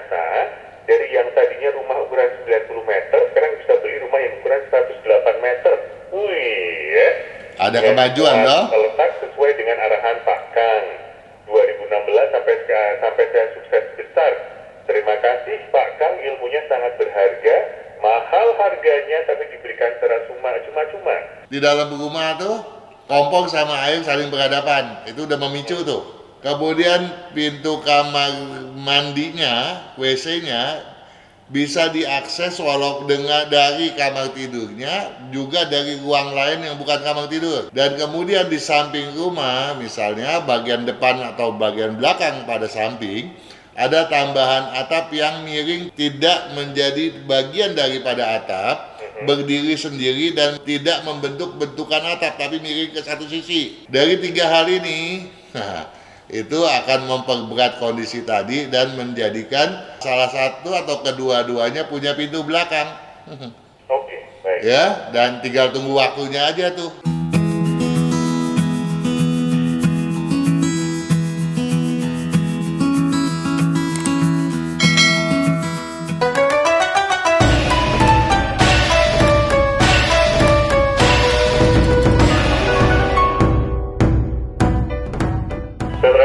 ternyata dari yang tadinya rumah ukuran 90 meter, sekarang bisa beli rumah yang ukuran 108 meter. Wih, ya. Ada kemajuan loh. Terletak sesuai dengan arahan Pak Kang 2016 sampai saya sukses besar. Terima kasih Pak Kang, ilmunya sangat berharga, mahal harganya tapi diberikan secara cuma-cuma. Di dalam rumah tuh kompor sama air saling berhadapan, itu udah memicu tuh. Kemudian pintu kamar mandinya, WC-nya bisa diakses walau dari kamar tidurnya, juga dari ruang lain yang bukan kamar tidur. Dan kemudian di samping rumah, misalnya bagian depan atau bagian belakang pada samping, ada tambahan atap yang miring, tidak menjadi bagian daripada atap, berdiri sendiri dan tidak membentuk bentukan atap, tapi miring ke satu sisi. Dari 3 hal ini, itu akan memperberat kondisi tadi dan menjadikan salah satu atau kedua-duanya punya pintu belakang. Oke, baik. Ya, dan tinggal tunggu waktunya aja tuh.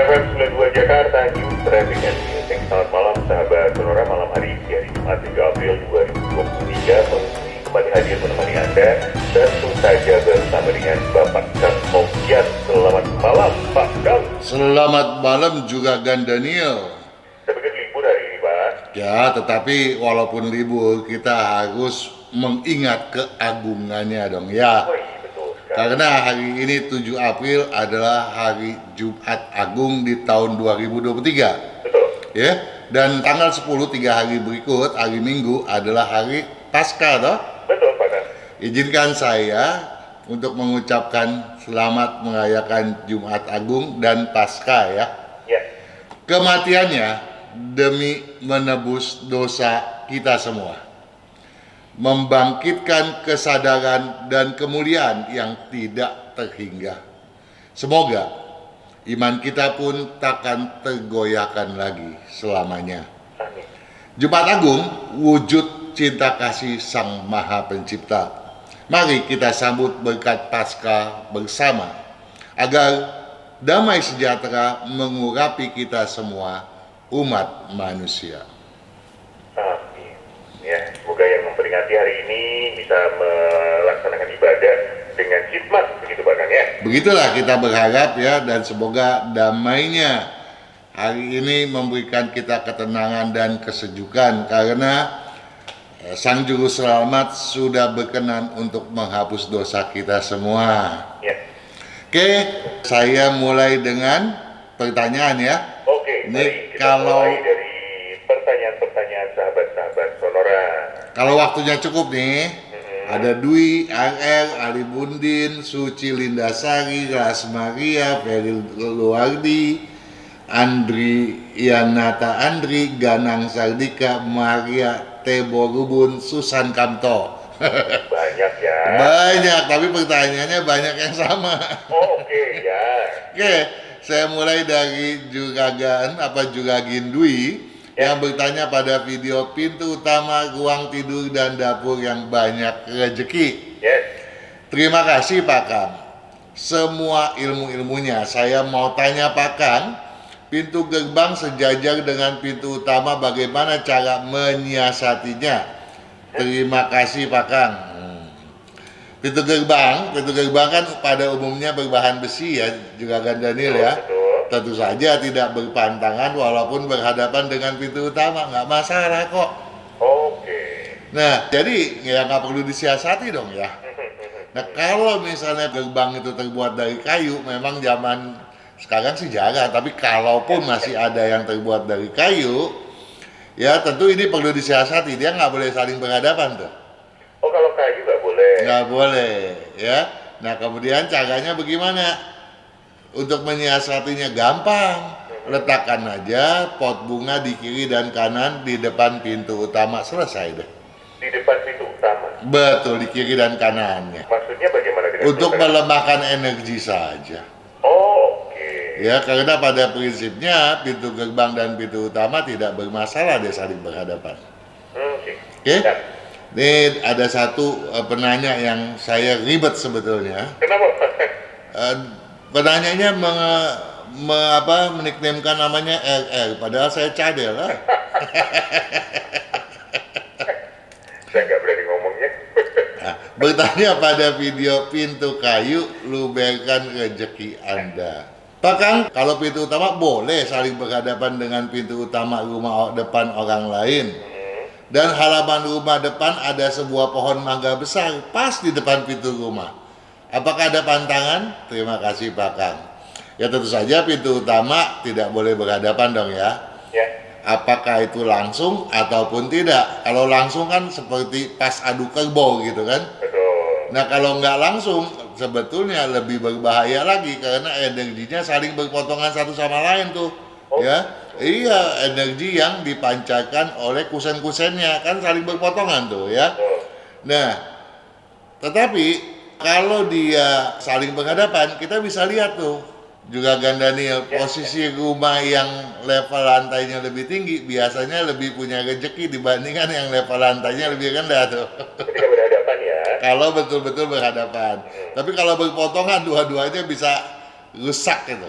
FM 92 Jakarta, New Traffic and Music. Selamat malam sahabat Sonora, malam hari ini hari Jumat 3 April 2023. Penghuni kembali hadir menemani Anda. Tentu saja bersama dengan Bapak Kang Mokian. Selamat malam Pak Kang. Selamat malam juga Gan Daniel. Saya pikir libur hari ini Pak. Ya, tetapi walaupun libur kita harus mengingat keagungannya dong ya. Oh iya, betul sekali. Karena hari ini 7 April adalah hari Jumat Agung di tahun 2023. Betul. Ya, dan tanggal 10 3 hari berikut, hari Minggu adalah hari Paskah toh? Betul Pak Kang. Izinkan saya untuk mengucapkan selamat merayakan Jumat Agung dan Paskah ya. Ya. Kematiannya demi menebus dosa kita semua, membangkitkan kesadaran dan kemuliaan yang tidak terhingga. Semoga iman kita pun takkan tergoyahkan lagi selamanya. Amin. Jumat Agung, wujud cinta kasih Sang Maha Pencipta. Mari kita sambut berkat Paskah bersama, agar damai sejahtera mengurapi kita semua, umat manusia. Amin. Ya, semoga yang memperingati hari ini bisa melaksanakan ibadah dengan hikmat, begitu Pak Kang ya. Begitulah kita berharap ya, dan semoga damainya hari ini memberikan kita ketenangan dan kesejukan, karena Sang Juru Selamat sudah berkenan untuk menghapus dosa kita semua. Ya. Oke, saya mulai dengan pertanyaan ya. Oke, Ini mari kita kalau- mulai dari pertanyaan-pertanyaan sahabat-sahabat Sonora. Kalau waktunya cukup nih, ada Dwi, RR, Ali Bundin, Suci Lindasari, Ras Maria, Feril Luardi, Andri Yanata Andri, Ganang Sardika, Maria Tebo Rubun, Susan Kamto. Banyak ya. Banyak, tapi pertanyaannya banyak yang sama. Oh, oke ya. Oke, saya mulai dari Juragin Dwi yang bertanya pada video pintu utama, ruang tidur dan dapur yang banyak rezeki. Yes. Terima kasih Pak Kang. Semua ilmu-ilmunya. Saya mau tanya Pak Kang, pintu gerbang sejajar dengan pintu utama, bagaimana cara menyiasatinya? Terima kasih Pak Kang. Pintu gerbang kan pada umumnya berbahan besi ya, juga Daniel ya. Betul. Tentu saja tidak berpantangan walaupun berhadapan dengan pintu utama, nggak masalah kok. Oke. Nah, jadi ya nggak perlu disiasati dong ya. Nah, kalau misalnya gerbang itu terbuat dari kayu, memang zaman sekarang sih jarang, tapi kalaupun masih ada yang terbuat dari kayu, ya tentu ini perlu disiasati, dia nggak boleh saling berhadapan tuh. Oh, kalau kayu nggak boleh. Nggak boleh, ya. Nah, kemudian caranya bagaimana? Untuk menyiasatinya gampang. Letakkan aja pot bunga di kiri dan kanan di depan pintu utama, selesai deh. Di depan pintu utama. Betul, di kiri dan kanannya. Maksudnya bagaimana dengan Untuk pintu? melemahkan energi saja. Oh, oke. Ya, karena pada prinsipnya pintu gerbang dan pintu utama tidak bermasalah dia saling berhadapan. Oke. Oke? Ini ada satu penanya yang saya ribet sebetulnya. Kenapa? Penanyanya meniknamkan namanya RR, padahal saya cadel lah. Saya nggak berani ngomongnya. Nah, bertanya pada video pintu kayu luberkan rezeki Anda. Bahkan kalau pintu utama boleh saling berhadapan dengan pintu utama rumah depan orang lain. Dan halaman rumah depan ada sebuah pohon mangga besar pas di depan pintu rumah. Apakah ada pantangan? Terima kasih Pak Kang. Ya tentu saja pintu utama tidak boleh berhadapan dong ya. Ya. Apakah itu langsung ataupun tidak? Kalau langsung kan seperti pas adu kerbau gitu kan. Betul. Nah kalau nggak langsung sebetulnya lebih berbahaya lagi karena energinya saling berpotongan satu sama lain tuh. Oh. Ya. Iya, energi yang dipancarkan oleh kusen-kusennya kan saling berpotongan tuh ya. Nah, tetapi kalau dia saling berhadapan, kita bisa lihat tuh juga Daniel, posisi rumah yang level lantainya lebih tinggi biasanya lebih punya rezeki dibandingkan yang level lantainya lebih rendah tuh. Ketika berhadapan ya. Kalau betul-betul berhadapan. Tapi kalau berpotongan dua-duanya bisa rusak gitu.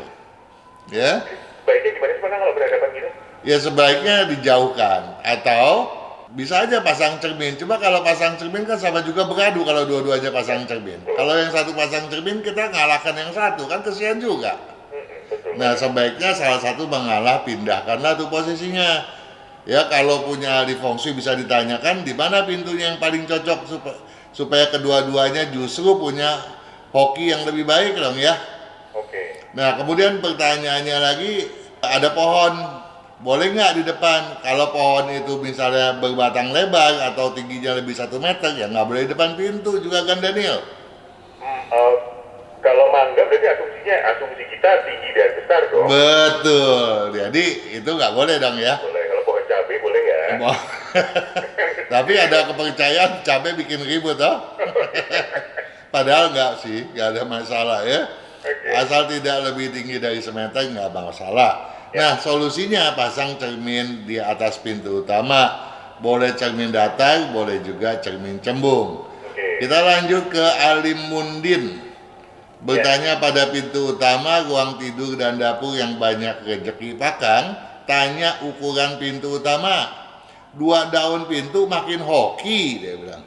Ya. Baiknya gimana sih Pak kalau berhadapan gitu? Ya sebaiknya dijauhkan atau bisa aja pasang cermin. Coba kalau pasang cermin kan sama juga beradu kalau dua-duanya pasang cermin. Kalau yang satu pasang cermin kita ngalahkan yang satu kan kesian juga. Betul. Nah sebaiknya salah satu mengalah pindahkanlah tuh posisinya. Ya kalau punya ahli feng shui bisa ditanyakan di mana pintunya yang paling cocok supaya kedua-duanya justru punya hoki yang lebih baik dong ya. Oke. Nah kemudian pertanyaannya lagi ada pohon, boleh nggak di depan? Kalau pohon itu misalnya berbatang lebar atau tingginya lebih 1 meter, ya nggak boleh di depan pintu juga kan Daniel? Kalau mangga berarti asumsi kita tinggi dan besar dong. Betul, jadi itu nggak boleh dong ya. Boleh, kalau pohon cabai boleh ya. Tapi ada kepercayaan cabai bikin ribut toh? Padahal nggak sih, nggak ada masalah ya. Asal tidak lebih tinggi dari semeter nggak masalah. Nah solusinya pasang cermin di atas pintu utama. Boleh cermin datar, boleh juga cermin cembung. Kita lanjut ke Alim Mundin. Bertanya pada pintu utama, ruang tidur dan dapur yang banyak rezeki Pakang. Tanya ukuran pintu utama. 2 daun pintu makin hoki, dia bilang.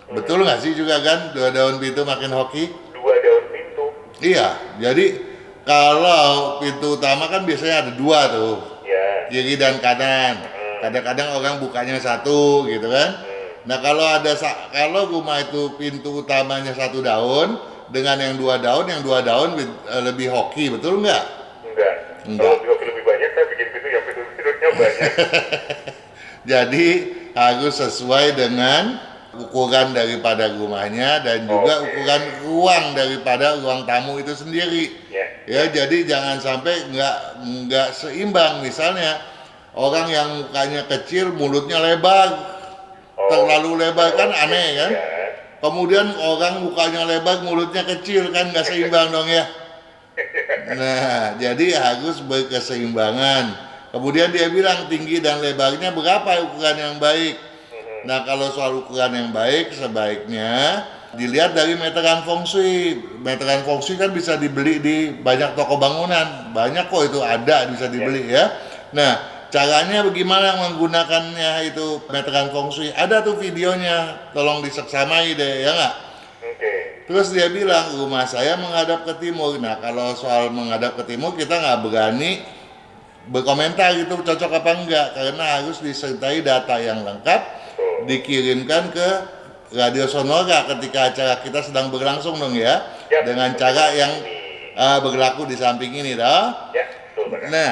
Betul nggak sih juga kan 2 daun pintu makin hoki? 2 daun pintu. Iya, jadi kalau pintu utama kan biasanya ada 2 tuh, kiri dan kanan. Kadang-kadang orang bukanya 1 gitu kan. Nah kalau rumah itu pintu utamanya 1 daun dengan yang 2 daun, yang 2 daun lebih hoki, betul nggak? Enggak. Kalau hoki lebih banyak, saya bikin pintu yang pintu-pintunya banyak. Jadi harus sesuai dengan ukuran daripada rumahnya dan juga ukuran ruang daripada ruang tamu itu sendiri. Ya jadi jangan sampai nggak seimbang. Misalnya orang yang mukanya kecil mulutnya lebar, terlalu lebar kan aneh kan. Kemudian orang mukanya lebar mulutnya kecil kan nggak seimbang dong ya. Nah jadi harus berkeseimbangan. Kemudian dia bilang tinggi dan lebarnya berapa ukuran yang baik. Nah kalau soal ukuran yang baik sebaiknya dilihat dari meteran feng shui. Meteran feng shui kan bisa dibeli di banyak toko bangunan. Banyak kok itu ada bisa dibeli ya. Nah caranya bagaimana menggunakannya itu meteran feng shui? Ada tuh videonya, tolong diseksamai deh ya nggak? Terus dia bilang rumah saya menghadap ke timur. Nah kalau soal menghadap ke timur kita nggak berani berkomentar itu cocok apa enggak karena harus disertai data yang lengkap dikirimkan ke Radio Sonora ketika acara kita sedang berlangsung dong ya dengan cara yang berlaku di samping ini toh. Nah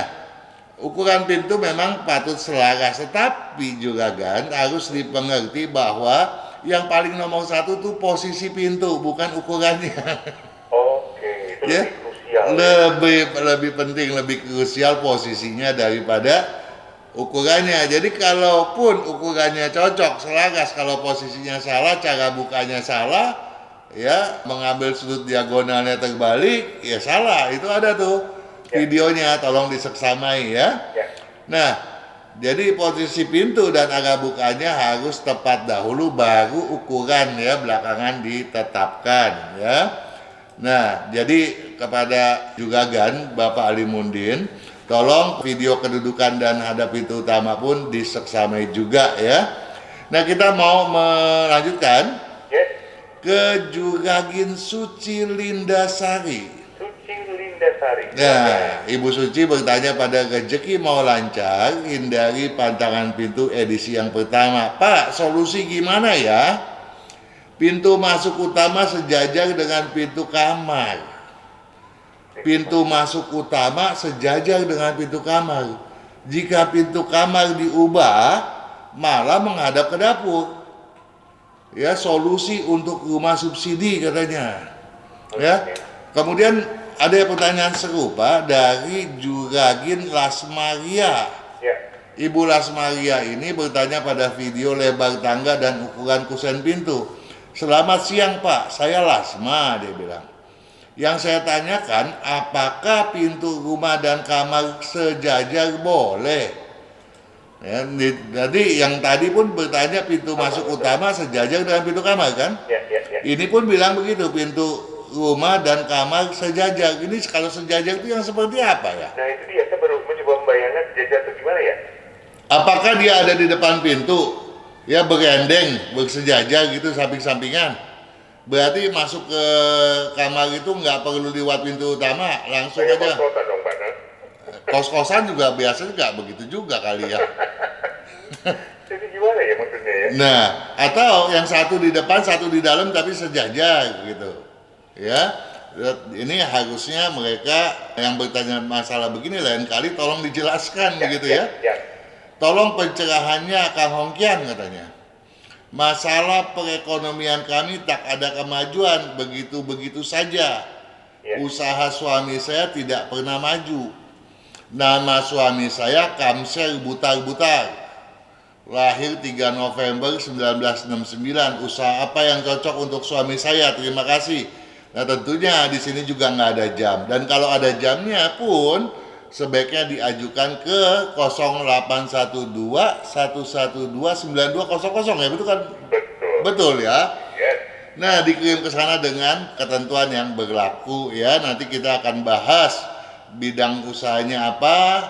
ukuran pintu memang patut selaras tetapi juga kan harus dipengerti bahwa yang paling nomor 1 tuh posisi pintu bukan ukurannya. Oke, itu ya? Lebih penting, lebih krusial posisinya daripada ukurannya. Jadi kalaupun ukurannya cocok, selaras, kalau posisinya salah, cara bukanya salah, ya mengambil sudut diagonalnya terbalik, ya salah. Itu ada tuh videonya, tolong diseksamai ya. Nah, jadi posisi pintu dan arah bukanya harus tepat dahulu, baru ukuran ya belakangan ditetapkan ya. Nah, jadi kepada Juragan Bapak Ali Mundin, tolong video kedudukan dan hadap pintu utama pun diseksamai juga ya. Nah, kita mau melanjutkan ke Juragin Suci Lindasari. Nah, Ibu Suci bertanya pada rezeki mau lancar, hindari pantangan pintu edisi yang pertama. Pak, solusi gimana ya? Pintu masuk utama sejajar dengan pintu kamar. Pintu masuk utama sejajar dengan pintu kamar. Jika pintu kamar diubah, malah menghadap ke dapur. Ya, solusi untuk rumah subsidi katanya. Ya. Kemudian ada pertanyaan serupa dari Juragin Lasmaria. Ibu Lasmaria ini bertanya pada video lebar tangga dan ukuran kusen pintu. Selamat siang Pak, saya Lasma, dia bilang. Yang saya tanyakan, apakah pintu rumah dan kamar sejajar boleh? Ya, jadi yang tadi pun bertanya pintu masuk utama sejajar dengan pintu kamar kan? Ini pun bilang begitu, pintu rumah dan kamar sejajar. Ini kalau sejajar itu yang seperti apa ya? Nah itu dia, saya baru mencoba membayangkan sejajar itu gimana ya? Apakah dia ada di depan pintu, ya berendeng, bersejajar gitu samping-sampingan? Berarti masuk ke kamar itu nggak perlu lewat pintu utama, langsung aja. Kos-kosan dong Pak. Kos-kosan juga biasanya nggak begitu juga kali ya. Jadi gimana ya maksudnya ya? Nah, atau yang satu di depan, satu di dalam tapi sejajar gitu. Ya, ini harusnya mereka yang bertanya masalah begini lain kali tolong dijelaskan begitu ya. Tolong pencerahannya Kang Hongkian katanya. Masalah perekonomian kami tak ada kemajuan, begitu-begitu saja. Usaha suami saya tidak pernah maju. Nama suami saya Kamsel Butar-Butar. Lahir 3 November 1969. Usaha apa yang cocok untuk suami saya? Terima kasih. Nah tentunya di sini juga nggak ada jam, dan kalau ada jamnya pun sebaiknya diajukan ke 0812 112 9200 ya, betul kan? Betul ya. Nah dikirim ke sana dengan ketentuan yang berlaku ya. Nanti kita akan bahas bidang usahanya apa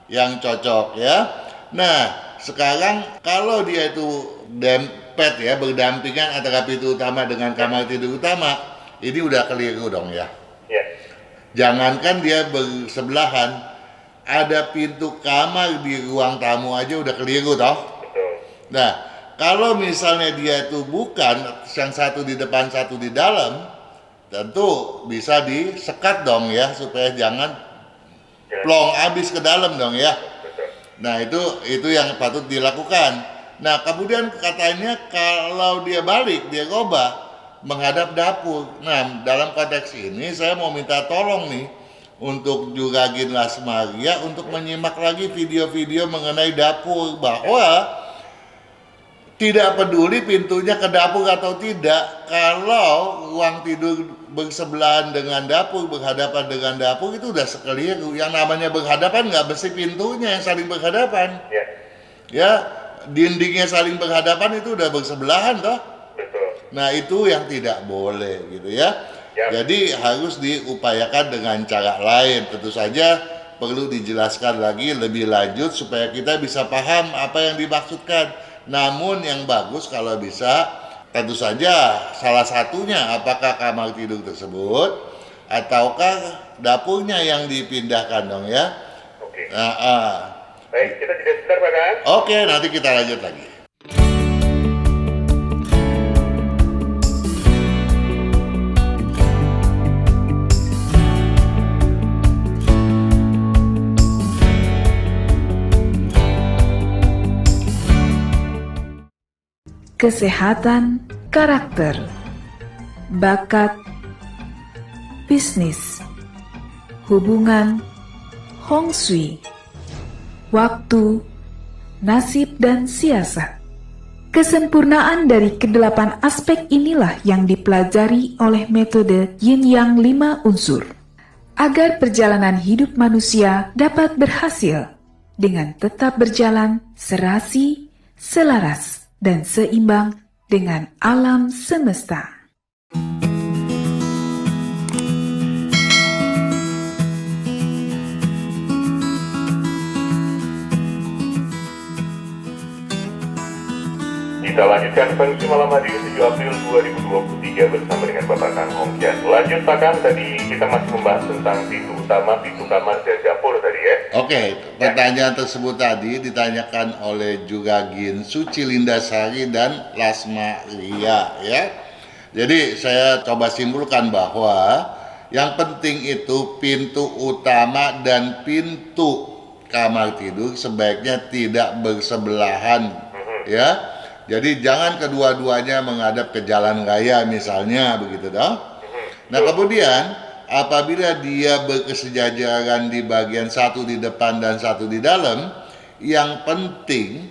yang cocok ya. Nah sekarang kalau dia itu dempet ya, berdampingan antara pintu utama dengan kamar tidur utama, ini udah keliru dong ya. Jangankan dia bersebelahan, ada pintu kamar di ruang tamu aja udah keliru toh. Nah, kalau misalnya dia itu bukan, yang satu di depan satu di dalam, tentu bisa disekat dong ya, supaya jangan plong abis ke dalam dong ya. Nah itu yang patut dilakukan. Nah kemudian katanya kalau dia balik, dia rubah menghadap dapur. Nah, dalam konteks ini saya mau minta tolong nih untuk Juragin Lasmaria untuk menyimak lagi video-video mengenai dapur, bahwa tidak peduli pintunya ke dapur atau tidak, kalau ruang tidur bersebelahan dengan dapur, berhadapan dengan dapur, itu udah sekeliru. Yang namanya berhadapan nggak mesti pintunya yang saling berhadapan. Ya, dindingnya saling berhadapan itu udah bersebelahan toh. Nah itu yang tidak boleh gitu ya. Jadi harus diupayakan dengan cara lain. Tentu saja perlu dijelaskan lagi lebih lanjut supaya kita bisa paham apa yang dimaksudkan. Namun yang bagus kalau bisa, tentu saja salah satunya apakah kamar tidur tersebut ataukah dapurnya yang dipindahkan dong ya. Baik, kita tidak sebentar Pak Kang. Oke, nanti kita lanjut lagi. Kesehatan, karakter, bakat, bisnis, hubungan, Hong Shui, waktu, nasib, dan siasat. Kesempurnaan dari kedelapan aspek inilah yang dipelajari oleh metode Yin Yang 5 unsur. agar perjalanan hidup manusia dapat berhasil dengan tetap berjalan serasi, selaras, dan seimbang dengan alam semesta. Kita lanjutkan fungsi malam hari 7 April 2023 bersama dengan Bapak Kang Hong Kian. Lanjut Pak Kang, tadi kita masih membahas tentang pintu utama, pintu kamar, dan dapur tadi ya. Oke, pertanyaan tersebut tadi ditanyakan oleh Jugagin Suci Lindasari dan Lasma Ria ya. Jadi saya coba simpulkan bahwa yang penting itu pintu utama dan pintu kamar tidur sebaiknya tidak bersebelahan ya. Jadi jangan kedua-duanya menghadap ke jalan raya misalnya begitu dong. Nah kemudian apabila dia berkesejajaran di bagian satu di depan dan satu di dalam, yang penting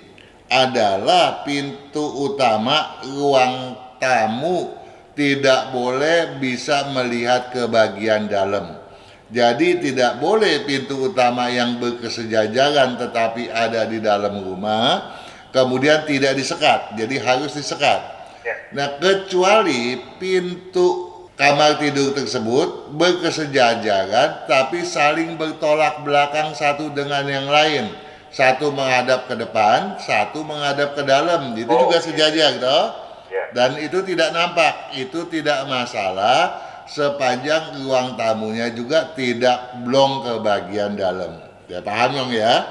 adalah pintu utama ruang tamu tidak boleh bisa melihat ke bagian dalam. Jadi tidak boleh pintu utama yang berkesejajaran tetapi ada di dalam rumah kemudian tidak disekat, jadi harus disekat. Nah, kecuali pintu kamar tidur tersebut berkesejajaran tapi saling bertolak belakang satu dengan yang lain. Satu menghadap ke depan, satu menghadap ke dalam. Itu juga sejajar, toh? Dan itu tidak nampak, itu tidak masalah sepanjang ruang tamunya juga tidak blong ke bagian dalam. Ya, paham dong ya?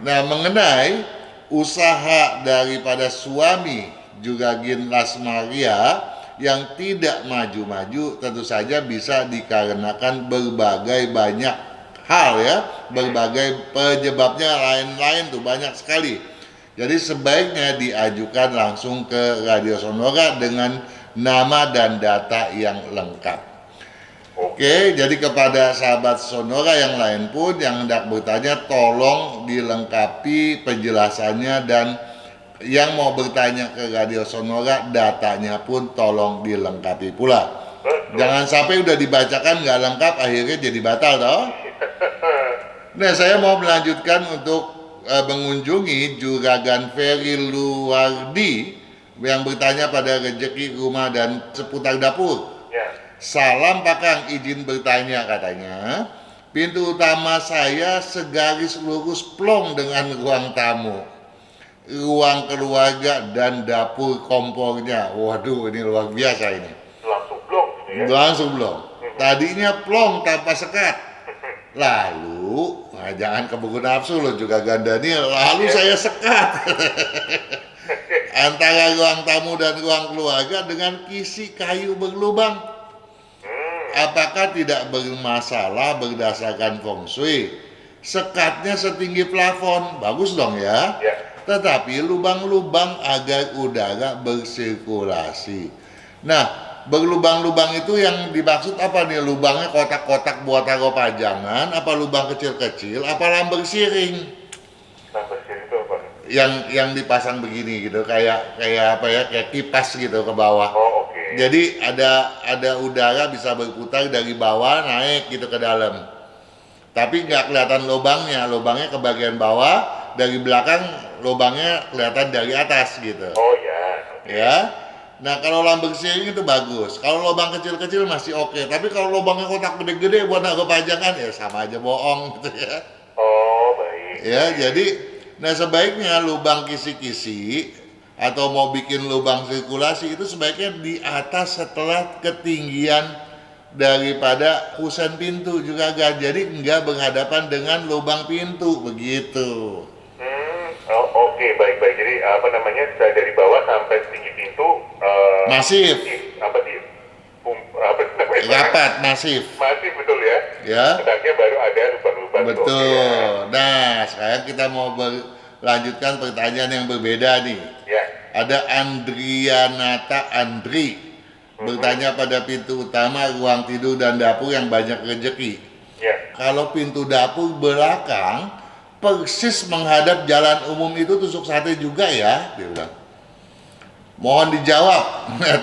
Nah, mengenai usaha daripada suami Jugagin Lasmaria yang tidak maju-maju tentu saja bisa dikarenakan berbagai banyak hal ya, berbagai penyebabnya lain-lain tuh banyak sekali. Jadi sebaiknya diajukan langsung ke Radio Sonora dengan nama dan data yang lengkap. Oke, jadi kepada sahabat Sonora yang lain pun yang hendak bertanya, tolong dilengkapi penjelasannya, dan yang mau bertanya ke Radio Sonora, datanya pun tolong dilengkapi pula. Jangan sampai udah dibacakan nggak lengkap, akhirnya jadi batal toh. Nah, saya mau melanjutkan untuk mengunjungi Juragan Ferry Luardi yang bertanya pada rezeki rumah dan seputar dapur. Salam Pak Kang, izin bertanya katanya. Pintu utama saya segaris lurus plong dengan ruang tamu, ruang keluarga dan dapur kompornya. Waduh, ini luar biasa ini. Langsung blong gitu ya? Langsung blong. Tadinya plong tanpa sekat. Lalu, nah jangan keburu nafsu loh juga Gandani. Lalu saya sekat antara ruang tamu dan ruang keluarga dengan kisi kayu berlubang. Apakah tidak bermasalah berdasarkan feng shui? Sekatnya setinggi plafon, bagus dong ya. Tetapi lubang-lubang agar udara bersirkulasi. Nah, berlubang-lubang itu yang dimaksud apa nih? Lubangnya kotak-kotak buat taruh pajangan, apa lubang kecil-kecil, apa lamber siring? Lamber siring itu apa? Yang dipasang begini gitu, kayak apa ya? Kayak kipas gitu ke bawah. Jadi ada udara bisa berputar dari bawah naik gitu ke dalam. Tapi nggak kelihatan lubangnya ke bagian bawah, dari belakang lubangnya kelihatan dari atas gitu. Ya. Nah, kalau lamber siring itu bagus. Kalau lubang kecil-kecil masih oke. Tapi kalau lubangnya kotak gede-gede buat naruh pajangan ya sama aja bohong gitu ya. Baik. Ya, jadi nah sebaiknya lubang kisi-kisi atau mau bikin lubang sirkulasi itu sebaiknya di atas setelah ketinggian daripada kusen pintu juga kan. Jadi enggak berhadapan dengan lubang pintu begitu. Oke, baik-baik. Jadi apa namanya, dari bawah sampai tinggi pintu masif. Apa sih? Apa namanya? Rapat, masif. Masif betul ya. Ya. Sedangnya baru ada lubang-lubang. Betul. Nah, sekarang kita mau lanjutkan pertanyaan yang berbeda nih. Ada Andrianata Andri bertanya pada pintu utama, ruang tidur dan dapur yang banyak rezeki. Kalau pintu dapur belakang persis menghadap jalan umum itu tusuk sate juga ya, dia bilang. Mohon dijawab.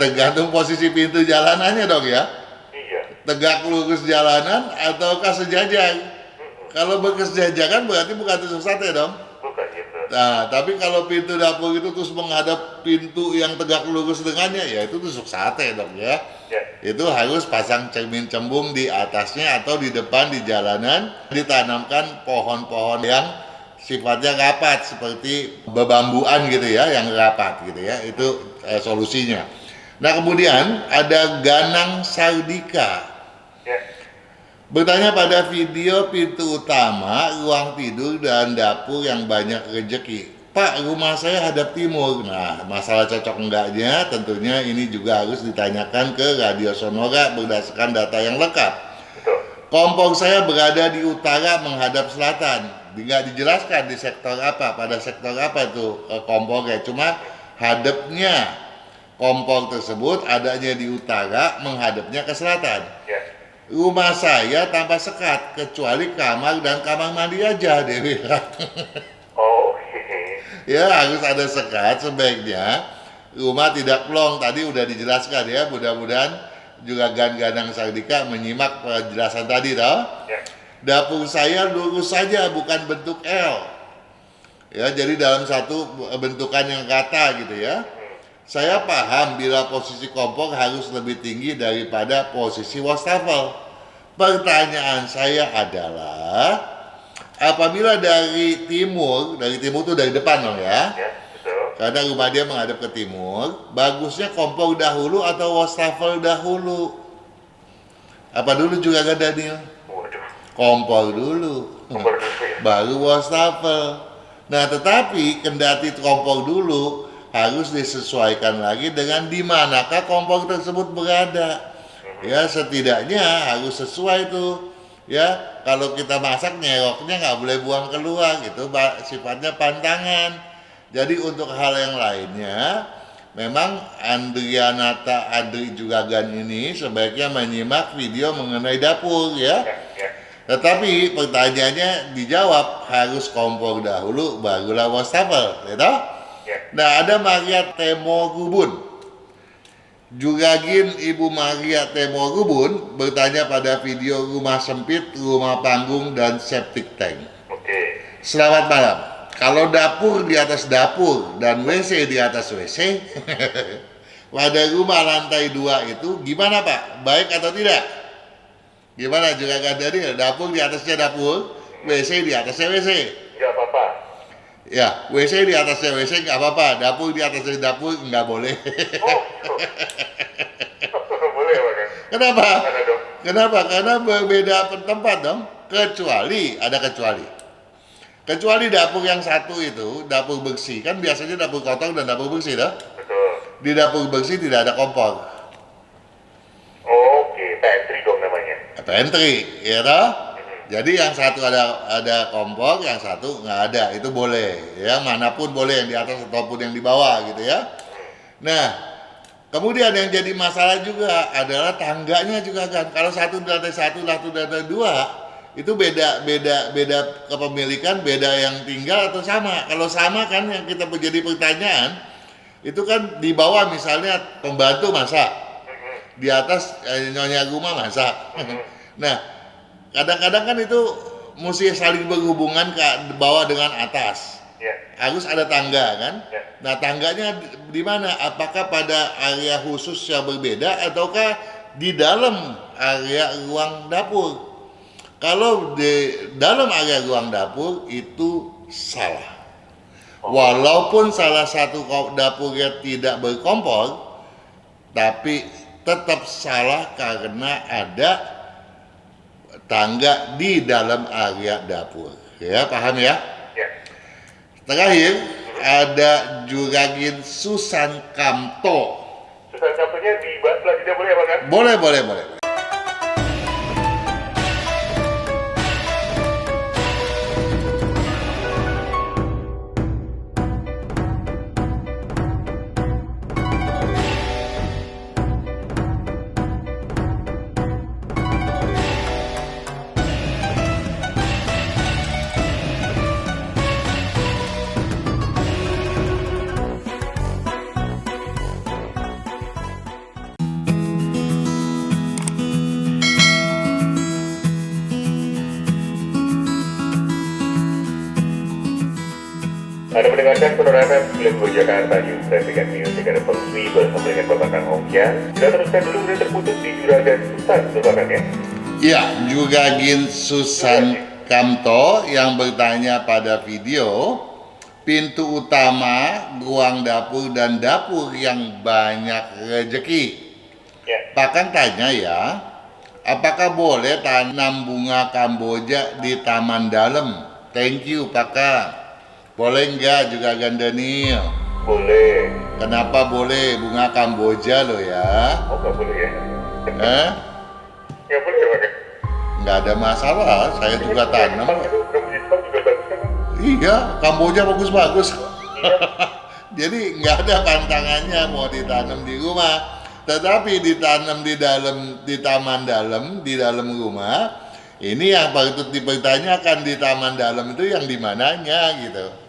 Tergantung posisi pintu jalanannya dong ya. tegak lurus jalanan ataukah sejajar? Kalau berkesejajaran berarti bukan tusuk sate dong. Bukan ya benar. Nah, tapi kalau pintu dapur itu terus menghadap pintu yang tegak lurus dengannya, ya itu tusuk sate dong ya. Ya. Itu harus pasang cermin cembung di atasnya atau di depan di jalanan, ditanamkan pohon-pohon yang sifatnya rapat seperti bebambuan gitu ya, yang rapat gitu ya. Itu solusinya. Nah, kemudian ada ganang sardika. Ya. Bertanya pada video pintu utama, ruang tidur dan dapur yang banyak rezeki. Pak, rumah saya hadap timur. Nah, masalah cocok enggaknya tentunya ini juga harus ditanyakan ke Radio Sonora berdasarkan data yang lengkap. Betul. Kompor saya berada di utara menghadap selatan. Tidak dijelaskan di sektor apa, pada sektor apa itu kompornya. Cuma hadapnya kompor tersebut adanya di utara menghadapnya ke selatan. Ya. Rumah saya tanpa sekat kecuali kamar dan kamar mandi aja, dia bilang. Oh, oke. Ya, harus ada sekat sebaiknya. Rumah tidak plong, tadi udah dijelaskan ya. Mudah-mudahan juga ganang sardika menyimak penjelasan tadi toh. Ya. Dapur saya lurus saja, bukan bentuk L. Ya, jadi dalam satu bentukan yang rata gitu ya. Saya paham bila posisi kompor harus lebih tinggi daripada posisi wastafel. Pertanyaan saya adalah, apabila dari timur itu dari depan dong ya. Ya, betul. Karena rumah dia menghadap ke timur, bagusnya kompor dahulu atau wastafel dahulu? Apa dulu juga kan Daniel? Waduh. Kompor dulu, Kompor dulu ya. baru wastafel. Nah, tetapi kendati kompor dulu harus disesuaikan lagi dengan di manakah kompor tersebut berada. Ya, setidaknya harus sesuai tuh. Ya, kalau kita masak nyeroknya nggak boleh buang keluar, gitu sifatnya pantangan. Jadi untuk hal yang lainnya, memang Andrianata Andri Juragan ini sebaiknya menyimak video mengenai dapur ya. Ya. Tetapi pertanyaannya dijawab harus kompor dahulu barulah wastafel, gitu. Ya. Nah, ada Maria Temogubun. Juragin Ibu Maria Temogubun bertanya pada video rumah sempit, rumah panggung, dan septic tank. Oke. Selamat malam. Kalau dapur di atas dapur dan WC di atas WC, pada rumah lantai 2 itu gimana Pak? Baik atau tidak? Gimana Juragan dari dapur di atasnya dapur, WC di atasnya WC? Nggak apa-apa. Ya, WC di atasnya WC nggak apa-apa, dapur di atasnya dapur nggak boleh. Oh, boleh Pak. Kenapa? Mana dong? Kenapa? Karena berbeda tempat dong. Kecuali, ada kecuali. Kecuali dapur yang satu itu, dapur bersih. Kan biasanya dapur kotor dan dapur bersih dah. Betul. Di dapur bersih tidak ada kompor. Oke, pantry dong namanya. Pantry, ya toh? Jadi yang satu ada kompor, yang satu nggak ada, itu boleh. Ya, manapun boleh, yang di atas ataupun yang di bawah gitu ya. Nah, kemudian yang jadi masalah juga adalah tangganya juga kan. Kalau satu di lantai 1, satu di lantai 2, itu beda kepemilikan, beda yang tinggal atau sama. Kalau sama kan yang kita menjadi pertanyaan, itu kan di bawah misalnya pembantu masak, di atas nyonya rumah masak. Nah, kadang-kadang kan itu mesti saling berhubungan ke bawah dengan atas. Ya. Harus ada tangga kan? Ya. Nah, tangganya di mana? Apakah pada area khusus yang berbeda ataukah di dalam area ruang dapur? Kalau di dalam area ruang dapur itu salah. Walaupun salah satu dapurnya tidak berkompor, tapi tetap salah karena ada tangga di dalam area dapur. Ya, paham ya? Ya. Terakhir, ada Juragin Susan Kamto. Susan Kamtonya dibahas selanjutnya boleh ya Pak kan? Boleh. Anda mendengarkan Sonora FM 92 Jakarta News Traffic and Music ada Feng Shui bersama dengan Bapak Kang Hongkian. Kita teruskan dulu udah terputus di Juragan Susan, Bapak Kang ya. Ya, juga Gin Susan Kamto yang bertanya pada video pintu utama, ruang dapur dan dapur yang banyak rezeki. Ya. Pak Kang tanya ya, apakah boleh tanam bunga Kamboja di taman dalam? Thank you Pak Kang. Boleh enggak juga Gandanil? Boleh. Kenapa boleh bunga Kamboja lo ya? Oh nggak boleh ya? Nggak boleh ya Pak Kang? Nggak ada masalah, saya juga tanam. Jepang itu, Jepang juga bagus kan? Iya, Kamboja bagus-bagus. Iya. Jadi nggak ada pantangannya mau ditanam di rumah. Tetapi ditanam di taman dalam, di dalam rumah. Ini yang patut dipertanyakan di taman dalam itu yang di mananya gitu.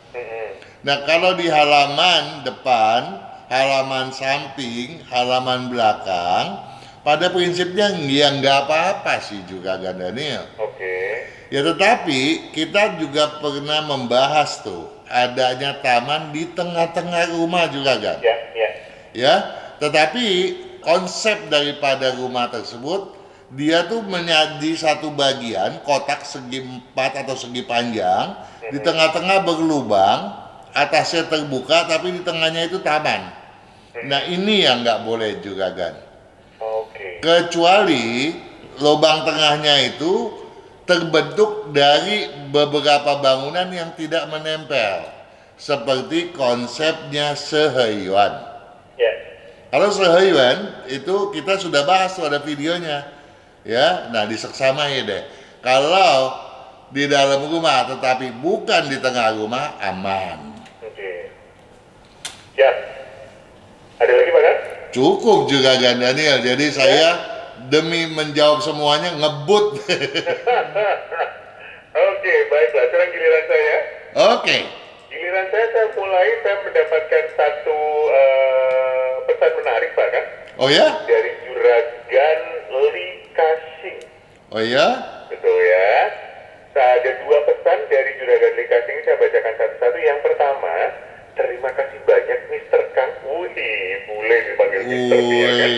Nah kalau di halaman depan, halaman samping, halaman belakang, pada prinsipnya ya nggak apa-apa sih juga Gandanil. Oke. Ya tetapi kita juga pernah membahas tuh adanya taman di tengah-tengah rumah juga kan. Ya, ya. Ya, tetapi konsep daripada rumah tersebut dia tuh menjadi satu bagian kotak segi 4 atau segi panjang, di tengah-tengah berlubang, atasnya terbuka tapi di tengahnya itu taman. Nah ini yang nggak boleh juga kan. Oke. Kecuali lubang tengahnya itu terbentuk dari beberapa bangunan yang tidak menempel, seperti konsepnya sehayuan. Ya. Kalau sehayuan itu kita sudah bahas tuh, ada videonya ya. Nah di seksama ya deh, kalau di dalam rumah tetapi bukan di tengah rumah aman. Oke. Ya. Ada lagi Pak Kang? Cukup juga Gan Daniel, jadi saya demi menjawab semuanya ngebut. Oke, baiklah. Sekarang giliran saya. Oke. Giliran saya mendapatkan satu pesan menarik Pak Kang. Oh ya? Dari Juragan Li Kasing. Oh ya? Betul ya. Ada dua pesan dari Juragan Li Kasing, saya bacakan satu-satu. Yang pertama, terima kasih banyak Mr. Kang. Boleh dipanggil Mr. ya kan?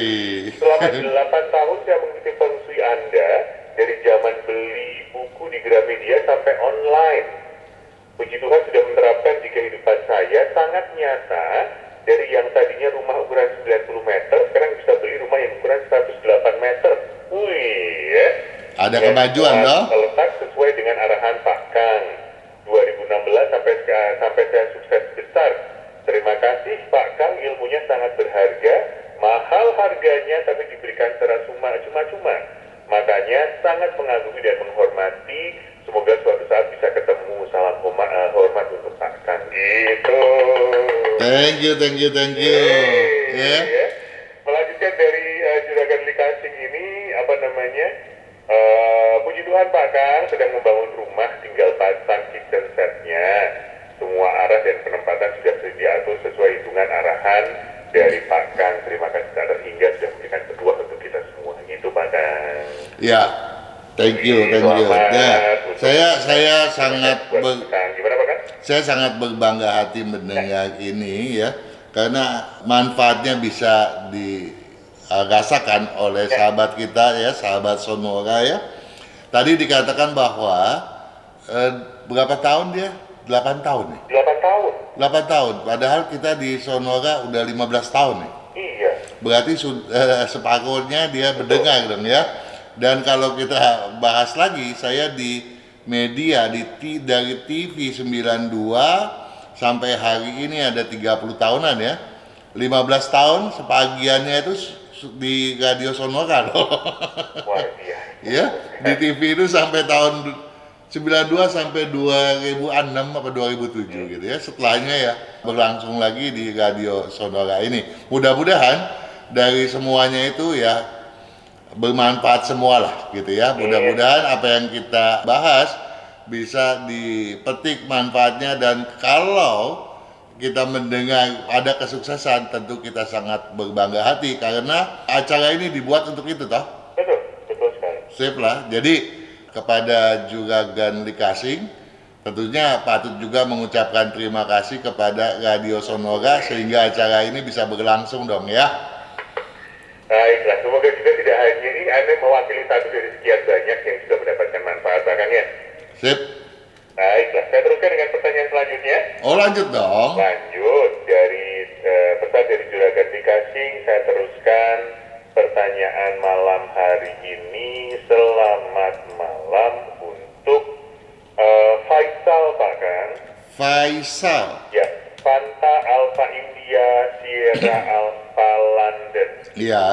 Selama 8 tahun saya mengikuti feng shui Anda dari zaman beli buku di Gramedia sampai online. Puji Tuhan sudah menerapkan di kehidupan saya sangat nyata. Dari yang tadinya rumah ukuran 90 meter, sekarang bisa beli rumah yang ukuran 108 meter. Ya. Ada kemajuan loh. Letak sesuai dengan arahan Pak Kang. 2016 sampai saya sukses besar. Terima kasih Pak Kang, ilmunya sangat berharga, mahal harganya tapi diberikan secara cuma-cuma. Makanya sangat mengagumi dan menghormati. Semoga suatu saat bisa ketemu. Salam hormat untuk Pak Kang. Gitu. Thank you. Ya. Ya. Melanjutkan dari Juragan Li Kasing ini, puji Tuhan Pak Kang sedang membangun rumah, tinggal pasang kitchen setnya. Semua arah dan penempatan sudah diatur sesuai hitungan arahan dari Pak Kang. Terima kasih atas hingga sudah memberikan petua untuk kita semua. Gitu Pak Kang. Ya. Thank you. Ya. Saya sangat Gimana Pak Kang? saya sangat berbangga hati mendengar ini ya, karena manfaatnya bisa dirasakan oleh sahabat kita ya, sahabat Sonora ya. Tadi dikatakan bahwa berapa tahun dia? 8 tahun nih. 8 tahun. 8 tahun. Padahal kita di Sonora udah 15 tahun nih. Iya. Berarti separuhnya dia berdengar dong ya. Dan kalau kita bahas lagi, saya di media dari TV 92 sampai hari ini ada 30 tahunan ya. 15 tahun sebagiannya itu di Radio Sonora loh. Wah, iya. Ya, di TV itu sampai tahun 92 sampai 2006 apa 2007 gitu ya. Setelahnya ya berlangsung lagi di Radio Sonora ini. Mudah-mudahan dari semuanya itu ya bermanfaat semualah gitu ya. Mudah-mudahan apa yang kita bahas bisa dipetik manfaatnya, dan kalau kita mendengar ada kesuksesan tentu kita sangat berbangga hati karena acara ini dibuat untuk itu toh. Betul sekali. Sip lah. Jadi kepada Juragan Li Kasing, tentunya patut juga mengucapkan terima kasih kepada Radio Sonora sehingga acara ini bisa berlangsung dong ya. Baiklah, semoga juga tidak hanya ini Anda mewakili satu dari sekian banyak yang juga mendapatkan manfaat bahkan ya. Sip. Baiklah, saya teruskan dengan pertanyaan selanjutnya. Oh lanjut dong. Lanjut dari pesan dari Juragan Dikasing, saya teruskan pertanyaan malam hari ini. Selamat malam untuk Faisal Pak Kang. Faisal. Ya, Fanta Alpha India Sierra Alpha London. Ya.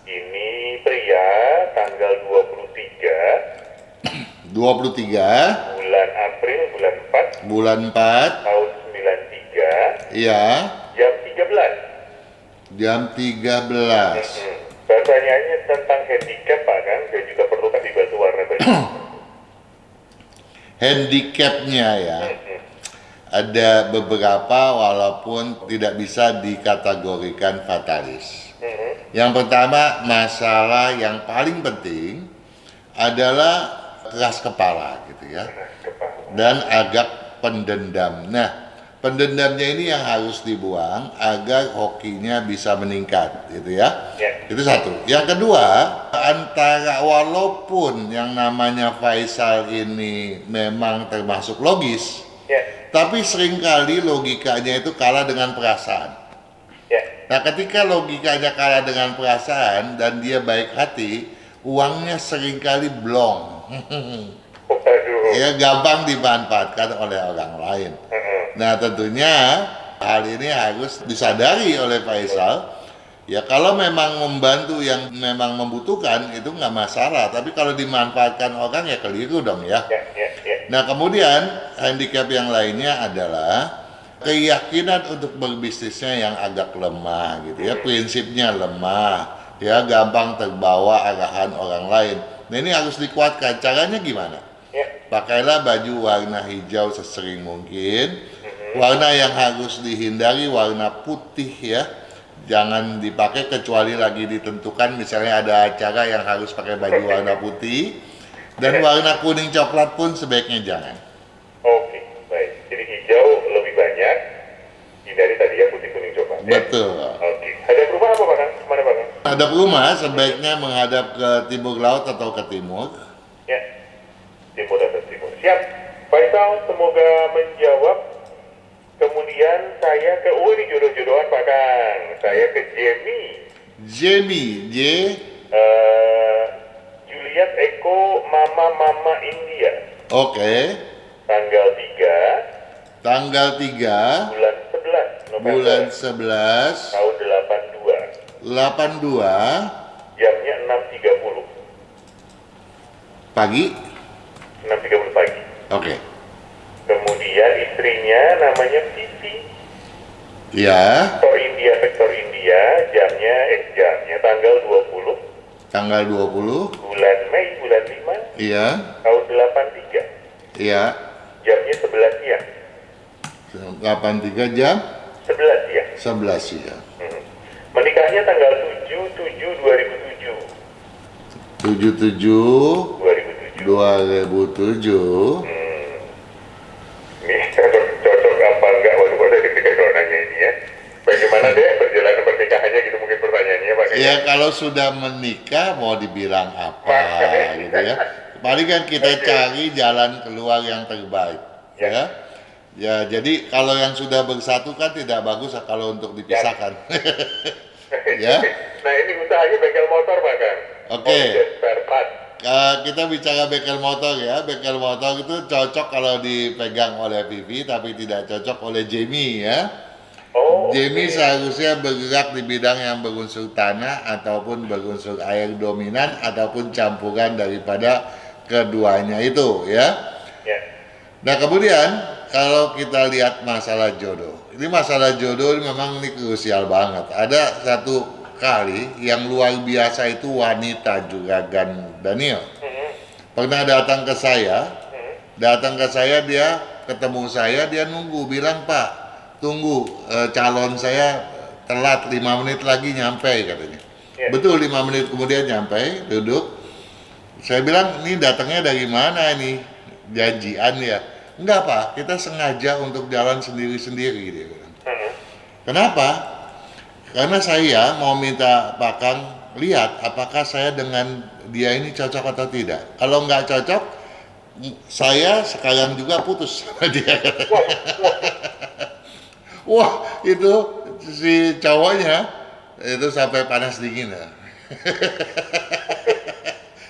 Ini pria tanggal 23 bulan April bulan 4 tahun 93 ya jam 13. jam 13. Pertanyaannya tentang handicap Pak Kang, saya juga perlu kasih batu warna baju. Handicapnya ya ada beberapa walaupun tidak bisa dikategorikan fatalis. Yang pertama, masalah yang paling penting adalah keras kepala gitu ya, dan agak pendendam. Nah, pendendamnya ini yang harus dibuang agar hokinya bisa meningkat gitu ya. Itu satu. Yang kedua, antara walaupun yang namanya Faisal ini memang termasuk logis, tapi seringkali logikanya itu kalah dengan perasaan. Nah, ketika logikanya kalah dengan perasaan dan dia baik hati, uangnya seringkali blong. Ya, gampang dimanfaatkan oleh orang lain. Nah, tentunya hal ini harus disadari oleh Faisal. Ya, kalau memang membantu yang memang membutuhkan itu nggak masalah, tapi kalau dimanfaatkan orang ya keliru dong ya. Nah, kemudian handicap yang lainnya adalah keyakinan untuk berbisnisnya yang agak lemah gitu ya, prinsipnya lemah, ya gampang terbawa arahan orang lain. Nah, ini harus dikuatkan. Caranya gimana? Pakailah baju warna hijau sesering mungkin. Warna yang harus dihindari warna putih ya. Jangan dipakai kecuali lagi ditentukan misalnya ada acara yang harus pakai baju warna putih. Dan warna kuning coklat pun sebaiknya jangan. Oke, baik. Jadi hijau lebih banyak, hindari tadi ya putih kuning coklat. Betul. Oke. Ada rumah apa Pak Kang? Kemana Pak Kang? Ada rumah sebaiknya menghadap ke timur laut atau ke timur. Ya, timur atau timur. Siap. Faisal, semoga menjawab. Kemudian saya ke ini jodoh-jodohan Pak Kang. Saya ke Jamie, Juliet Eko Mama India. Oke. Tanggal 3 bulan 11 November bulan 11 tahun 82 jamnya 6.30 pagi. 6.30 pagi. Oke. Kemudian istrinya namanya Vivi. Ya. Vektor India, jamnya Tanggal 20 bulan Mei bulan 5 iya. tahun 83. Iya. Jamnya 11 siang. 83 jam 11 siang. 11 siang. Menikahnya tanggal 7/7/2007. 77 2007. 2007. Ini cocok apa enggak? Waduh, saya deg-degan kalau nanya ini ya. Bagaimana deh perjalanan pernikahannya gitu mungkin pertanyaannya Pak? Ya kalau sudah menikah mau dibilang apa gitu ya. Paling kan kita cari jalan keluar yang terbaik ya. Ya jadi kalau yang sudah bersatu kan tidak bagus kalau untuk dipisahkan. Ya. Nah ini usahanya bengkel motor Pak Kang. Oke. Spare part. Kita bicara bengkel motor ya. Bengkel motor itu cocok kalau dipegang oleh Vivi tapi tidak cocok oleh Jamie ya. Jamie seharusnya bergerak di bidang yang berunsur tanah ataupun berunsur air dominan ataupun campuran daripada keduanya itu ya. Nah kemudian kalau kita lihat masalah jodoh, ini masalah jodoh ini memang ini krusial banget. Ada satu kali yang luar biasa itu wanita Juragan Daniel pernah datang ke saya, dia ketemu saya, dia nunggu bilang Pak tunggu calon saya telat 5 menit lagi nyampe katanya. Betul 5 menit kemudian nyampe, duduk. Saya bilang ini datangnya dari mana ini? Janjian ya. Enggak Pak, kita sengaja untuk jalan sendiri-sendiri dia bilang. Kenapa? Karena saya mau minta Pak Kang lihat apakah saya dengan dia ini cocok atau tidak. Kalau nggak cocok, saya sekarang juga putus sama dia. Wah, itu si cowoknya itu sampai panas dingin ya.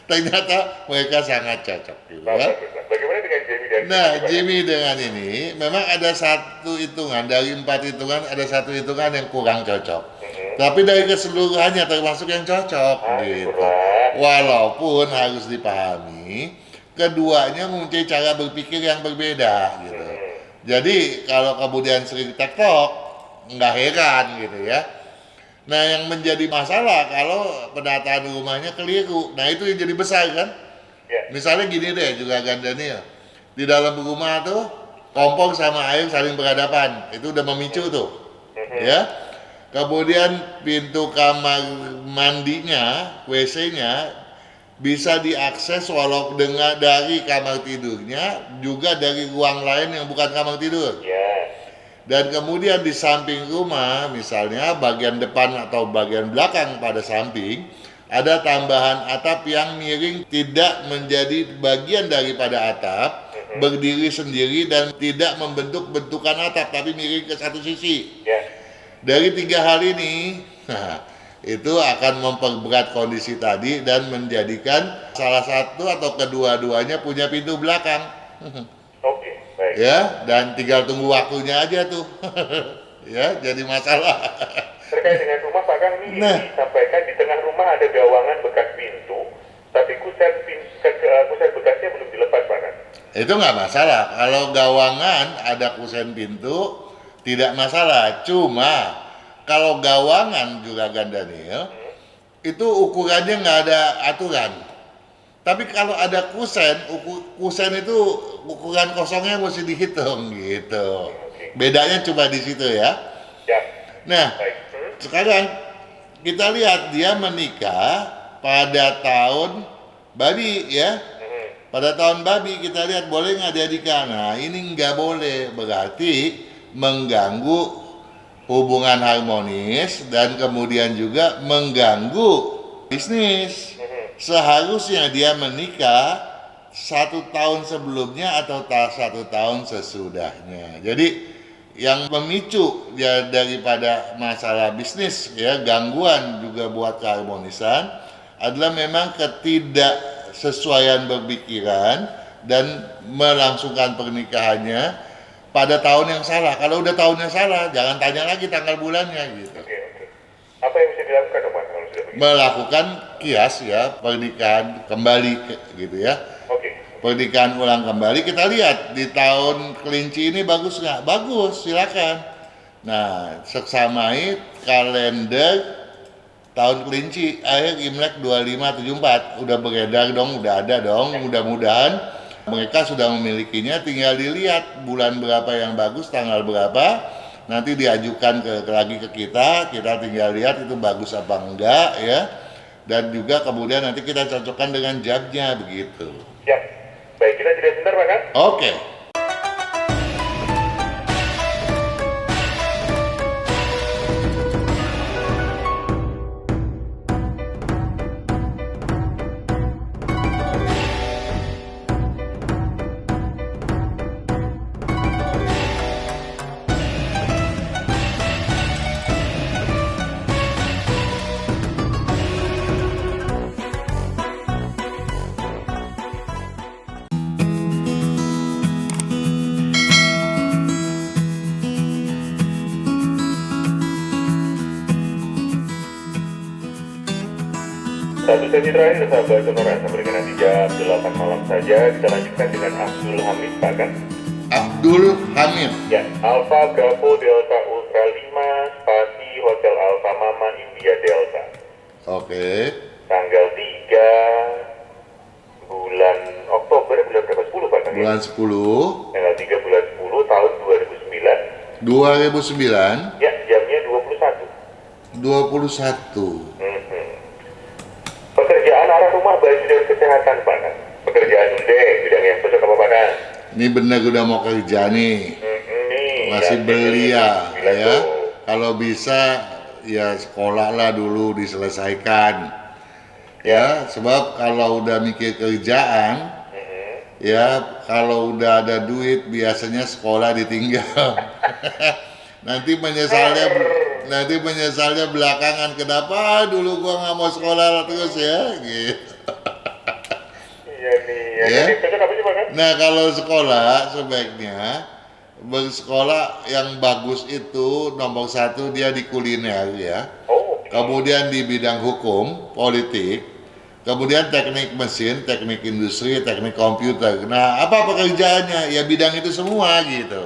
Ternyata mereka sangat cocok gitu ya. Bagaimana dengan Jamie dan Nah, Jimmy dengan ini memang ada satu hitungan, dari 4 hitungan ada satu hitungan yang kurang cocok. Tapi dari keseluruhannya termasuk yang cocok gitu. Walaupun harus dipahami keduanya mempunyai cara berpikir yang berbeda gitu. Jadi kalau kemudian sering tektok nggak heran gitu ya. Nah yang menjadi masalah kalau penataan rumahnya keliru. Nah itu yang jadi besar kan. Misalnya gini deh juga Gandania, di dalam rumah tuh kompor sama air saling berhadapan, itu udah memicu tuh, ya. Kemudian pintu kamar mandinya, WC-nya bisa diakses walau dengan dari kamar tidurnya, juga dari ruang lain yang bukan kamar tidur. Dan kemudian di samping rumah, misalnya bagian depan atau bagian belakang pada samping, ada tambahan atap yang miring tidak menjadi bagian daripada atap, berdiri sendiri dan tidak membentuk bentukan atap, tapi miring ke satu sisi. Dari 3 hal ini, itu akan memperberat kondisi tadi dan menjadikan salah satu atau kedua-duanya punya pintu belakang. Oke, baik. Ya, dan tinggal tunggu waktunya aja tuh. Ya, jadi masalah. Terkait dengan rumah, Pak Kang, ini disampaikan di tengah rumah ada gawangan bekas pintu, tapi kusen bekasnya belum dilepas, Pak Kang. Itu nggak masalah. Kalau gawangan ada kusen pintu, tidak masalah. Cuma kalau gawangan juga Daniel, itu ukurannya nggak ada aturan. Tapi kalau ada kusen itu ukuran kosongnya mesti dihitung gitu. Bedanya cuma di situ ya. Nah, sekarang kita lihat dia menikah pada tahun babi ya. Pada tahun babi kita lihat boleh nggak dia nikah? Nah ini nggak boleh, berarti mengganggu hubungan harmonis dan kemudian juga mengganggu bisnis. Seharusnya dia menikah 1 tahun sebelumnya atau 1 tahun sesudahnya. Jadi yang memicu ya daripada masalah bisnis ya, gangguan juga buat keharmonisan adalah memang ketidaksesuaian berpikiran dan melangsungkan pernikahannya pada tahun yang salah. Kalau udah tahunnya salah, jangan tanya lagi tanggal bulannya gitu. Oke. Apa yang bisa dilakukan, Pak, kalau sudah begitu? Melakukan kias ya, pernikahan kembali gitu ya. Pernikahan ulang kembali, kita lihat di tahun kelinci ini bagus nggak? Bagus, silakan. Nah, seksamai kalender tahun kelinci akhir Imlek 2574 udah beredar dong, udah ada dong. Mudah-mudahan mereka sudah memilikinya, tinggal dilihat bulan berapa yang bagus, tanggal berapa, nanti diajukan lagi ke kita tinggal lihat itu bagus apa enggak ya. Dan juga kemudian nanti kita cocokkan dengan jamnya begitu. Siap. Baik, kita jeda sebentar, Pak Kang. Oke. Satu sesi terakhir, sahabat Sonora, sampai dengan nanti jam 8 malam saja. Kita lanjutkan dengan Abdul Hamid, Pak Kang. Abdul Hamid. Ya, Alfa Bravo Delta Ultra 5 Spasi Hotel Alfa Mama India Delta. Oke. Tanggal 3 bulan Oktober, bulan berapa? 10, Pak Kang? Bulan 10. Tanggal 3 bulan 10 tahun 2009. 2009. Ya, jamnya 21. 21. Pekerjaan arah rumah baju dan kesehatan, Pak Kang. Pekerjaan Unde, bidang yang cocok apa, Pak Kang? Ini bener udah mau kerja nih, Nih, masih ya, belia bilang ya. tuh. Kalau bisa ya sekolah lah dulu diselesaikan. Ya, sebab kalau udah mikir kerjaan, ya kalau udah ada duit biasanya sekolah ditinggal. nanti menyesalnya nanti menyesalnya belakangan, kenapa dulu gua nggak mau sekolah terus ya gitu. Iya nih, ya. Ya. Jadi cocok apa sih Pak kan? Nah, kalau sekolah sebaiknya bersekolah yang bagus itu nomor satu dia di kuliner ya, Oh, kemudian di bidang hukum, politik, kemudian teknik mesin, teknik industri, teknik komputer. Nah, apa pekerjaannya? Ya bidang itu semua gitu.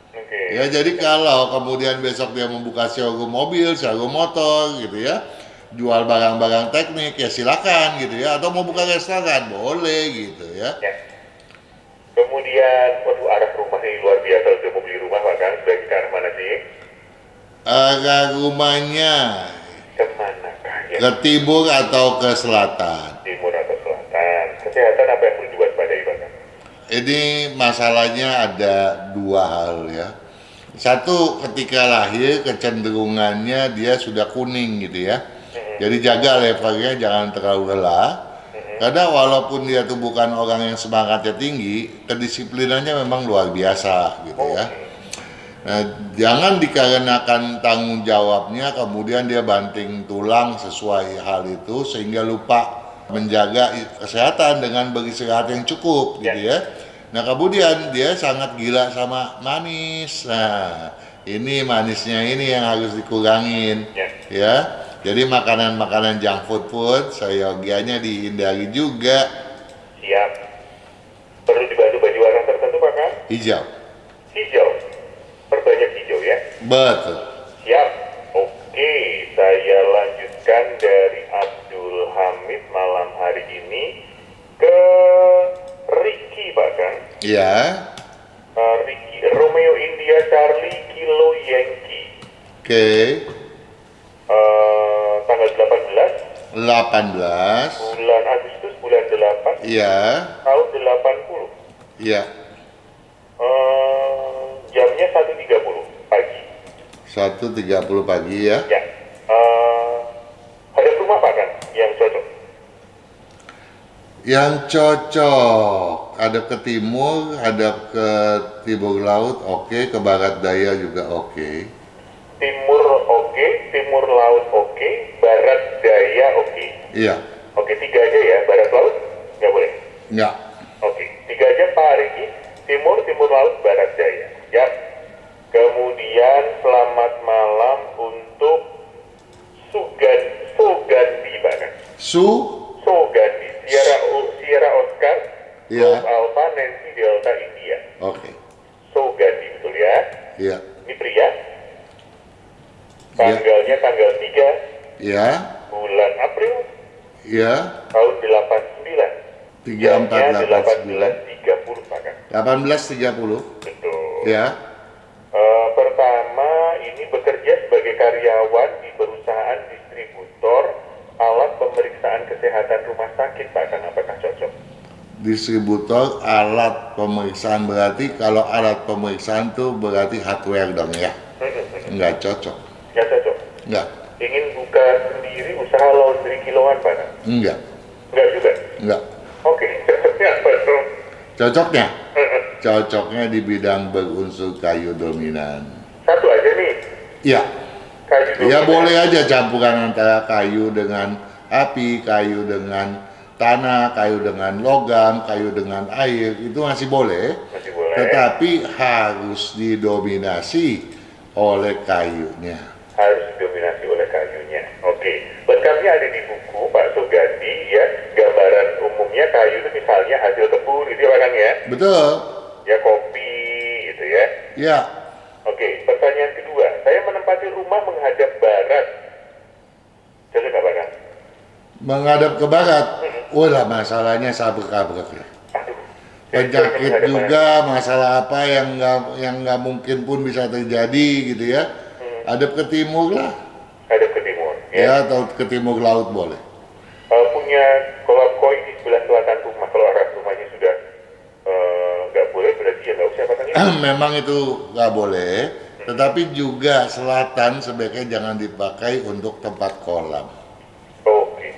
oke. Ya, jadi kalau kemudian besok dia membuka showroom mobil, showroom motor gitu ya, jual barang-barang teknik ya silakan gitu ya, atau mau buka restoran boleh gitu ya. Ya. Kemudian, waduh arah rumah ini luar biasa, udah mau beli rumah Pak kan? Sebagai ke arah mana sih? Arah rumahnya Kemana kah ya? ke timur atau ke selatan. Timur atau selatan? Kesehatan apa yang perlu diwaspadai Pak kan? Ini masalahnya ada dua hal ya. Satu, ketika lahir kecenderungannya dia sudah kuning gitu ya. Jadi jaga levelnya, jangan terlalu lelah. Karena walaupun dia tuh bukan orang yang semangatnya tinggi, kedisiplinannya memang luar biasa gitu ya. Nah, jangan dikarenakan tanggung jawabnya kemudian dia banting tulang sesuai hal itu sehingga lupa menjaga kesehatan dengan beristirahat yang cukup gitu ya. Nah, kemudian dia sangat gila sama manis. Nah, ini manisnya ini yang harus dikurangin ya. Jadi makanan-makanan junk food seyogianya dihindari juga. Siap. Perlu dibantu baju warna tertentu Pak kan? Hijau. Hijau. Perbanyak hijau ya. Betul. Siap. Oke, saya lanjutkan dari Abdul Hamid malam hari ini ke Ricky Pak kan? Ya. Ricky, Romeo India Charlie Kilo Yankee. Oke. Tanggal 18 18. bulan Agustus bulan 8 Iya. tahun 80. Iya. Jamnya 1.30 pagi. 1.30 pagi ya. Ya. Ada rumah Pak kan yang cocok? Yang cocok ada ke timur, ada ke timur laut, oke, ke barat daya juga oke. Timur oke, timur laut oke, barat daya oke. Iya. Oke, 3 aja ya, barat laut nggak boleh. Enggak. Oke, 3 aja Pak Riki, timur, timur laut, barat daya. Ya. Kemudian selamat malam untuk Sugandi Pak kan? Sugandi, Sierra Oscar, Iya. Golf Alpha, Nancy Delta India. Oke. Sugandi betul ya? Iya. Ini pria. Tanggalnya tanggal 3 Iya. bulan April Iya. tahun 89. 3489. 18.30 Pak kan? 18.30. Betul. Ya. Pertama, ini bekerja sebagai karyawan di perusahaan distributor alat pemeriksaan kesehatan rumah sakit Pak kan? Apakah cocok? Distributor alat pemeriksaan, berarti kalau alat pemeriksaan tuh berarti hardware dong ya? Enggak cocok. Nggak cocok. Enggak. Ingin buka sendiri usaha laundry kiloan Pak kan? Enggak. Nggak juga? Enggak. Oke, cocoknya apa dong? Cocoknya? Cocoknya di bidang berunsur kayu dominan. Satu aja nih, Iya. kayu Ya dominan. boleh aja campuran antara kayu dengan api, kayu dengan tanah, kayu dengan logam, kayu dengan air, itu masih boleh. Masih boleh. Tetapi harus didominasi oleh kayunya. Harus didominasi oleh kayunya. Oke, lengkapnya ada di buku Pak Sugandi ya. Gambaran umumnya kayu itu misalnya hasil kebun gitu ya Pak Kang ya. Betul. Ya kopi gitu ya. Ya. Oke, pertanyaan kedua. Saya menempati rumah menghadap barat. Cocok nggak Pak Kang? Menghadap ke barat. Wah, masalahnya sabrak-abrak ya. Aduh. Penyakit Menghadap juga, masalah apa yang nggak mungkin pun bisa terjadi gitu ya. Hadap ke timur lah. barat. Hadap ke timur. Ya, atau ke timur laut boleh. Punya kolam koi di sebelah selatan rumah. Kalau arah rumahnya sudah nggak boleh, berarti memang itu nggak boleh, tetapi juga selatan sebaiknya jangan dipakai untuk tempat kolam. Oke,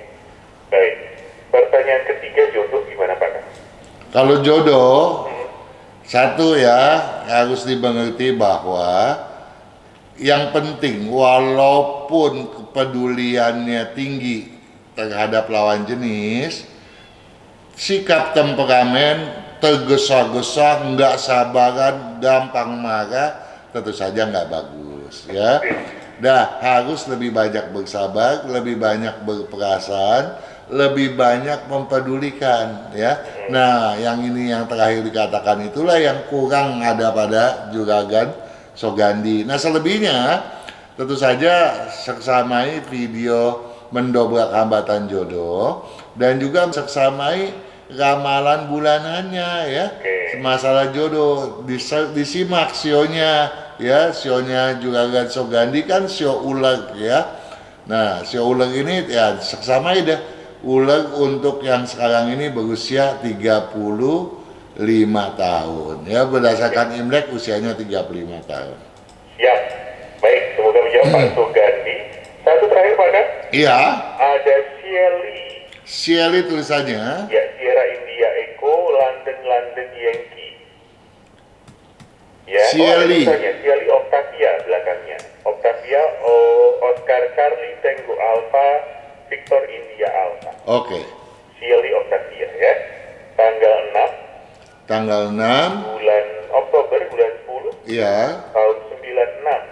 baik. Pertanyaan ketiga, jodoh gimana Pak? Kalau jodoh, satu ya harus dimengerti bahwa yang penting walaupun kepeduliannya tinggi terhadap lawan jenis, sikap temperamen, tergesa-gesa, nggak sabaran, gampang marah, tentu saja nggak bagus ya. Dah harus lebih banyak bersabar, lebih banyak berperasaan, lebih banyak mempedulikan ya. Nah, yang ini yang terakhir dikatakan itulah yang kurang ada pada Juragan Sogandi. Nah, selebihnya tentu saja seksamai video mendobrak hambatan jodoh dan juga seksamai ramalan bulanannya ya. Masalah jodoh disimak sionya ya, sionya Juragan Sogandi kan sio uleg ya. Nah, sio uleg ini ya seksamai dah. Uleg untuk yang sekarang ini berusia 35 tahun ya, berdasarkan Imlek usianya 35 tahun. Siap. Baik, semoga menjawab Pak Sogandi. Satu terakhir Pak kan? Iya. Ada Shelly. Shelly tulisannya. Ya, Sierra India Echo London Yankee. Ya, Shelly. Shelly Octavia belakangnya. Octavia Oscar Charlie Tango Alpha Victor India Alpha. Oke. Shelly Octavia ya. Tanggal 6 Tanggal 6. bulan Oktober bulan 10 Iya. tahun 96.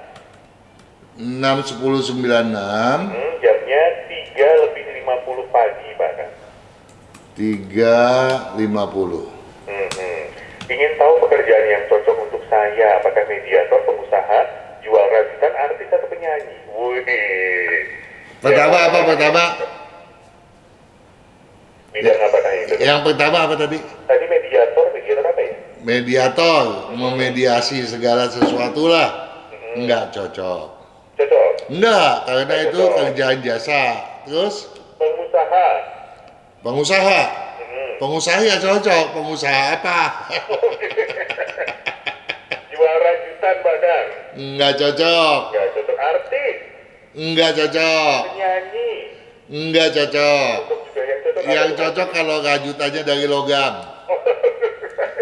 6.10.96. Jamnya 3:50 pagi bahkan. 3.50. Ingin tahu pekerjaan yang cocok untuk saya, apakah mediator, pengusaha, jual rajutan, artis atau penyanyi? Wih. Pertama apa pertama? Bidang apa itu? Yang pertama apa tadi? Tadi mediator apa ya? Mediator, memediasi segala sesuatu lah. Enggak cocok. Cocok. Enggak, karena Nggak itu cocok. kerjaan jasa. Terus Pengusaha. pengusaha. Pengusaha ya cocok. Pengusaha apa? Jual rajutan bahkan. Enggak cocok. Nggak cocok. Artis. Enggak cocok. Penyanyi. Enggak cocok. Cocok juga yang cocok. Yang apa? cocok kalau rajutannya dari logam.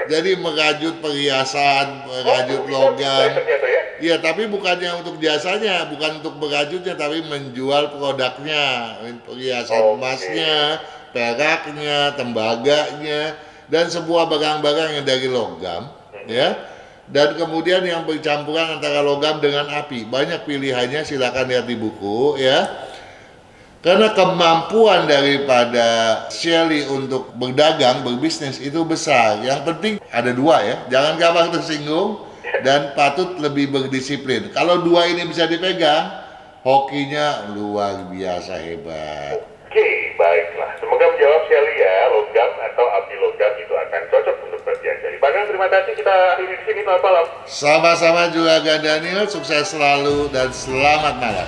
Jadi merajut perhiasan, merajut logam. Ternyata ya. Iya, tapi bukannya untuk jasanya, bukan untuk merajutnya, tapi menjual produknya, perhiasan emasnya, peraknya, tembaganya, dan sebuah barang-barang yang dari logam, ya. Dan kemudian yang bercampuran antara logam dengan api. Banyak pilihannya, silakan lihat di buku, ya. Karena kemampuan daripada Shelly untuk berdagang, berbisnis itu besar. Yang penting ada dua ya, jangan gampang tersinggung dan patut lebih berdisiplin. Kalau dua ini bisa dipegang, hokinya luar biasa hebat. Oke, baiklah. Semoga menjawab Shelly ya, logam atau api logam itu akan cocok untuk kerjaan Shelly. Pak Kang, terima kasih, kita akhiri di sini, selamat malam. Sama-sama juga Daniel, sukses selalu dan selamat malam.